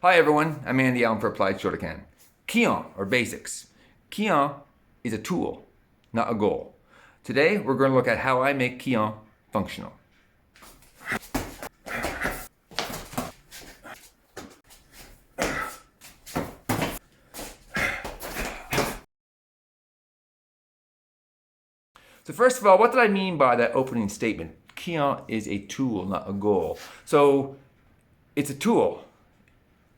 Hi everyone, I'm Andy Allen for Applied Shotokan. Kihon, or basics. Kihon is a tool, not a goal. Today we're going to look at how I make Kihon functional. So first of all, what did I mean by that opening statement? Kihon is a tool, not a goal. So it's a tool.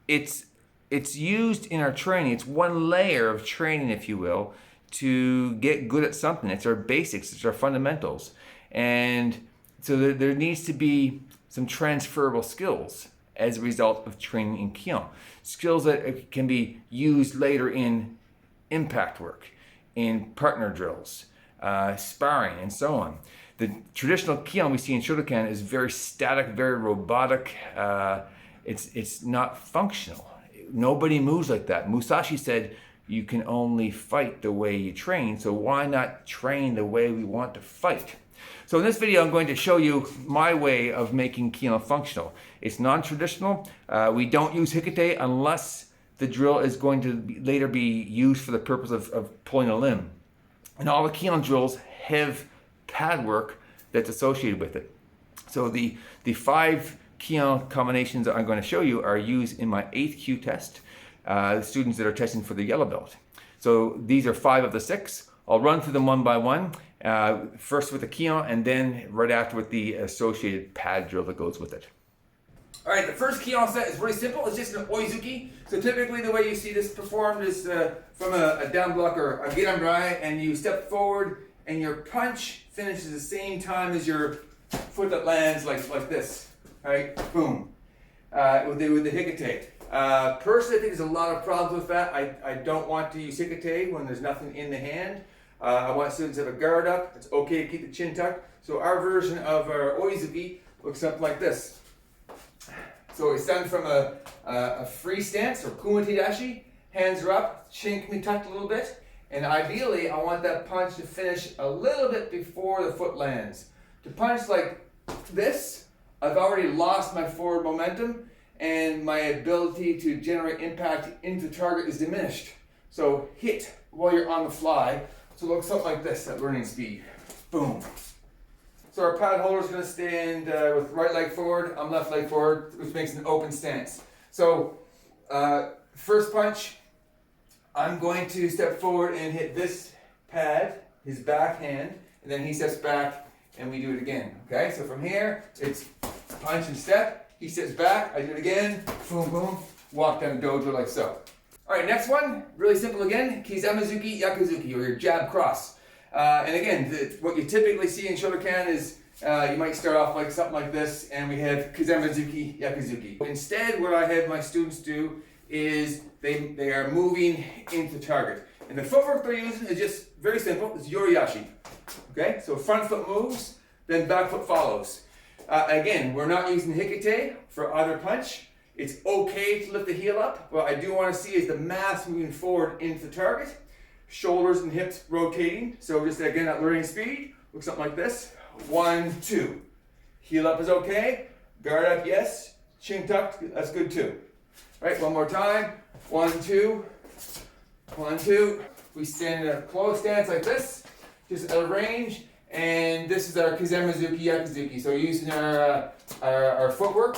It's used in our training. It's one layer of training, if you will, to get good at something. It's our basics. It's our fundamentals. And so there needs to be some transferable skills as a result of training in Kihon. Skills that can be used later in impact work, in partner drills, sparring, and so on. The traditional Kihon we see in Shotokan is very static, very robotic. It's not functional. Nobody moves like that. Musashi said, you can only fight the way you train, so why not train the way we want to fight? So in this video, I'm going to show you my way of making Kihon functional. It's non-traditional. We don't use hikite unless the drill is going to later be used for the purpose of pulling a limb. And all the Kihon drills have pad work that's associated with it. So the 5 Kihon combinations that I'm going to show you are used in my 8th Q test, the students that are testing for the yellow belt. So these are 5 of the 6. I'll run through them one by one, first with the Kihon and then right after with the associated pad drill that goes with it. All right, the first Kihon set is really simple. It's just an oizuki. So typically the way you see this performed is from a down block or a geri, and you step forward and your punch finishes the same time as your foot that lands like this. Right, boom, with the hikite. Personally, I think there's a lot of problems with that. I don't want to use hikite when there's nothing in the hand. I want students to have a guard up. It's okay to keep the chin tucked. So our version of our oizuki looks something like this. So it's done from a free stance, or kumite dashi. Hands are up, chin can be tucked a little bit. And ideally, I want that punch to finish a little bit before the foot lands. To punch like this, I've already lost my forward momentum and my ability to generate impact into the target is diminished. So hit while you're on the fly. So it looks something like this at learning speed. Boom. So our pad holder is going to stand with right leg forward, left leg forward, which makes an open stance. So first punch, I'm going to step forward and hit this pad, his back hand, and then he steps back and we do it again. Okay, so from here, it's punch and step. He steps back, I do it again, boom, boom, walk down the dojo like so. All right, next one, really simple again, kizami zuki, gyaku, or your jab cross. And again, what you typically see in Shotokan is you might start off like something like this, and we have kizami zuki, gyaku. Instead, what I have my students do is they are moving into the target. And the footwork they're using is just very simple, it's yoriyashi. Okay, so front foot moves, then back foot follows. Again, we're not using hikite for either punch. It's okay to lift the heel up. What I do want to see is the mass moving forward into the target. Shoulders and hips rotating. So just again at learning speed, looks something like this. 1, 2. Heel up is okay. Guard up, yes. Chin tucked, that's good too. Right, one more time. 1, 2. 1, 2. We stand in a closed stance like this, just out of range. And this is our kizami zuki, gyaku. So using our footwork.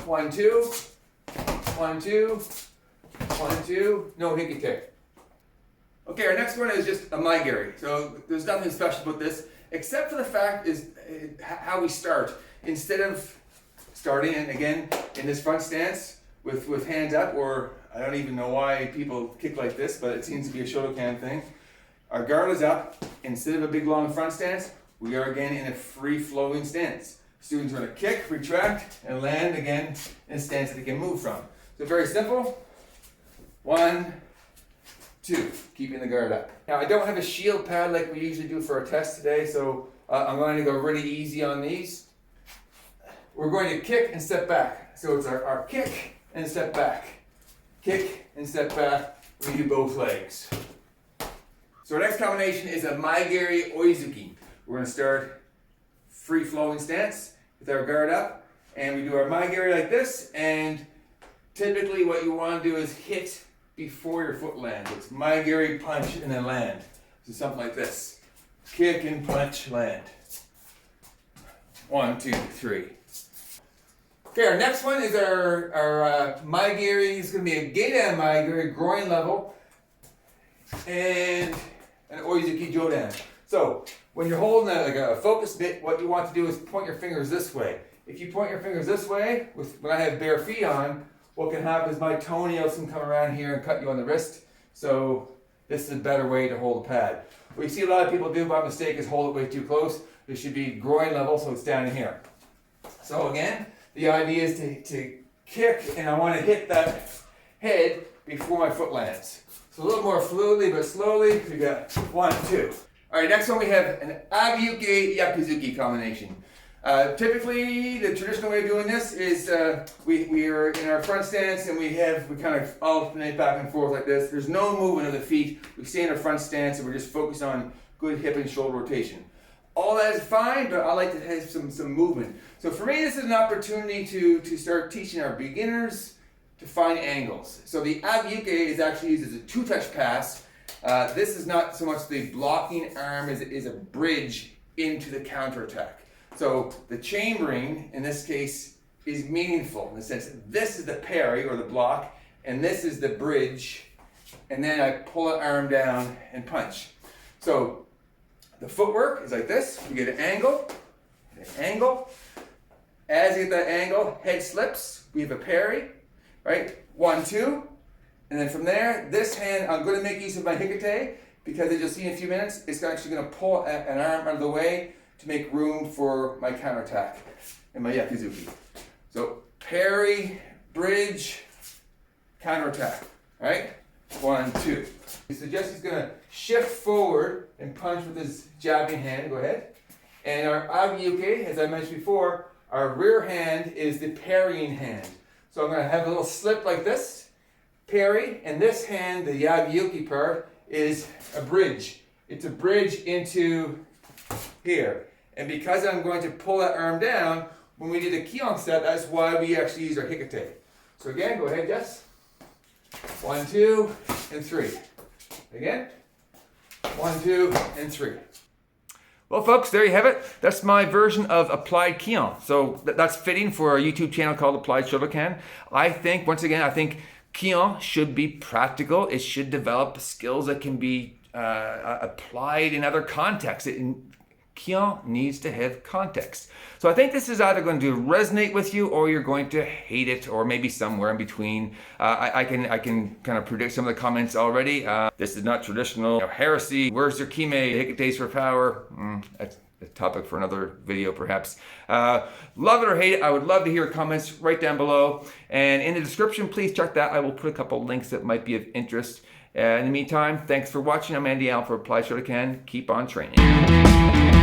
1, 2, 1, 2, 1, 2. No hikite. Okay, our next one is just a geri. So there's nothing special about this, except for the fact is how we start. Instead of starting, and again, in this front stance with hands up, or I don't even know why people kick like this, but it seems to be a Shotokan thing. Our guard is up. Instead of a big long front stance, we are again in a free flowing stance. Students are going to kick, retract, and land again in a stance that they can move from. So very simple. 1, 2, keeping the guard up. Now I don't have a shield pad like we usually do for our test today, so I'm going to go really easy on these. We're going to kick and step back. So it's our kick and step back. Kick and step back. We do both legs. So our next combination is a geri oizuki. We're going to start free flowing stance with our guard up, And we do our mai geri like this, and typically what you want to do is hit before your foot lands. It's mai geri, punch, and then land. So something like this. Kick and punch, land. 1, 2, 3. Okay, our next one is our mai geri. It's going to be a gedan mai geri, groin level, and an oizuki jodan. So when you're holding a focus mitt, what you want to do is point your fingers this way. If you point your fingers this way, when I have bare feet on, what can happen is my toenails can come around here and cut you on the wrist. So this is a better way to hold a pad. What you see a lot of people do by mistake is hold it way too close. It should be groin level, so it's down in here. So again, the idea is to kick, and I want to hit that head before my foot lands. So a little more fluidly, but slowly. We got 1, 2. All right, next one we have an agyuke yakuzuki combination. Typically, the traditional way of doing this is we are in our front stance and we kind of alternate back and forth like this. There's no movement of the feet. We stay in our front stance and we're just focused on good hip and shoulder rotation. All that is fine, but I like to have some movement. So for me, this is an opportunity to start teaching our beginners to find angles. So the agyuke is actually used as a two-touch pass. This is not so much the blocking arm as it is a bridge into the counterattack. So the chambering, in this case, is meaningful in the sense that this is the parry or the block, and this is the bridge, and then I pull an arm down and punch. So the footwork is like this. You get an angle. As you get that angle, head slips. We have a parry, right? 1, 2. And then from there, this hand, I'm going to make use of my hikite because as you'll see in a few minutes, it's actually going to pull an arm out of the way to make room for my counterattack and my yakuzuki. So parry, bridge, counterattack, right? 1, 2. So Jesse's going to shift forward and punch with his jabbing hand. Go ahead. And our agyuke, as I mentioned before, our rear hand is the parrying hand. So I'm going to have a little slip like this, parry, and this hand, the agyuke part, is a bridge. It's a bridge into here. And because I'm going to pull that arm down, when we did the Kihon step, that's why we actually use our hikite. So again, go ahead, Jess. 1, 2, and 3. Again. 1, 2, and 3. Well, folks, there you have it. That's my version of applied Kihon. So that's fitting for a YouTube channel called Applied Shotokan. I think Kihon should be practical. It should develop skills that can be applied in other contexts. Kihon needs to have context. So I think this is either going to resonate with you or you're going to hate it, or maybe somewhere in between. I can kind of predict some of the comments already. This is not traditional heresy. Where's your kime? Hikite's for power. That's a topic for another video perhaps. Love it or hate it, I would love to hear your comments right down below. And in the description, please check that. I will put a couple links that might be of interest. In the meantime, thanks for watching. I'm Andy Allen for Applied Shotokan. Keep on training.